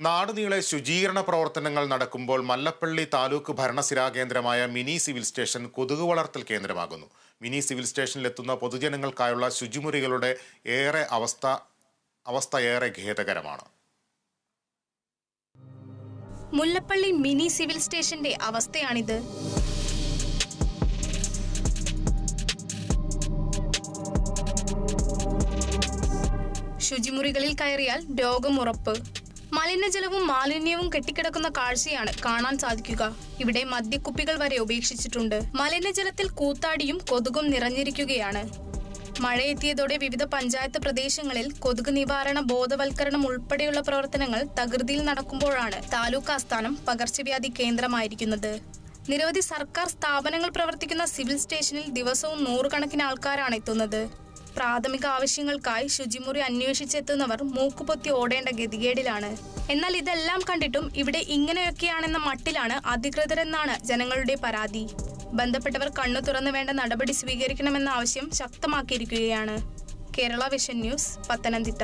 നാടുനീളെ ശുചീകരണ പ്രവർത്തനങ്ങൾ നടക്കുമ്പോൾ മല്ലപ്പള്ളി താലൂക്ക് ഭരണസിരാ കേന്ദ്രമായ മിനി സിവിൽ സ്റ്റേഷൻ കൊതുക് വളർത്തൽ കേന്ദ്രമാകുന്നു. മിനി സിവിൽ സ്റ്റേഷനിലെത്തുന്ന പൊതുജനങ്ങൾക്കായുള്ള ശുചിമുറികളുടെ അവസ്ഥ ഏറെ ഖേദകരമാണ്. മുല്ലപ്പള്ളി മിനി സിവിൽ സ്റ്റേഷന്റെ അവസ്ഥയാണിത്. ശുചിമുറികളിൽ കയറിയാൽ രോഗമുറപ്പ്. മലിനജലവും മാലിന്യവും കെട്ടിക്കിടക്കുന്ന കാഴ്ചയാണ് കാണാൻ സാധിക്കുക. ഇവിടെ മദ്യക്കുപ്പികൾ വരെ ഉപേക്ഷിച്ചിട്ടുണ്ട്. മലിനജലത്തിൽ കൂത്താടിയും കൊതുകും നിറഞ്ഞിരിക്കുകയാണ്. മഴയെത്തിയതോടെ വിവിധ പഞ്ചായത്ത് പ്രദേശങ്ങളിൽ കൊതുക് നിവാരണ ബോധവൽക്കരണം ഉൾപ്പെടെയുള്ള പ്രവർത്തനങ്ങൾ തകൃതിയിൽ നടക്കുമ്പോഴാണ് താലൂക്ക് ആസ്ഥാനം പകർച്ചവ്യാധി കേന്ദ്രമായിരിക്കുന്നത്. നിരവധി സർക്കാർ സ്ഥാപനങ്ങൾ പ്രവർത്തിക്കുന്ന സിവിൽ സ്റ്റേഷനിൽ ദിവസവും നൂറുകണക്കിന് ആൾക്കാരാണ് എത്തുന്നത്. പ്രാഥമിക ആവശ്യങ്ങൾക്കായി ശുചിമുറി അന്വേഷിച്ചെത്തുന്നവർ മൂക്കുപൊത്തി ഓടേണ്ട ഗതികേടിലാണ്. എന്നാൽ ഇതെല്ലാം കണ്ടിട്ടും ഇവിടെ ഇങ്ങനെയൊക്കെയാണെന്ന മട്ടിലാണ് അധികൃതരെന്നാണ് ജനങ്ങളുടെ പരാതി. ബന്ധപ്പെട്ടവർ കണ്ണു തുറന്നു വേണ്ട നടപടി സ്വീകരിക്കണമെന്ന ആവശ്യം ശക്തമാക്കിയിരിക്കുകയാണ്. Kerala vision news, Pathanamthitta.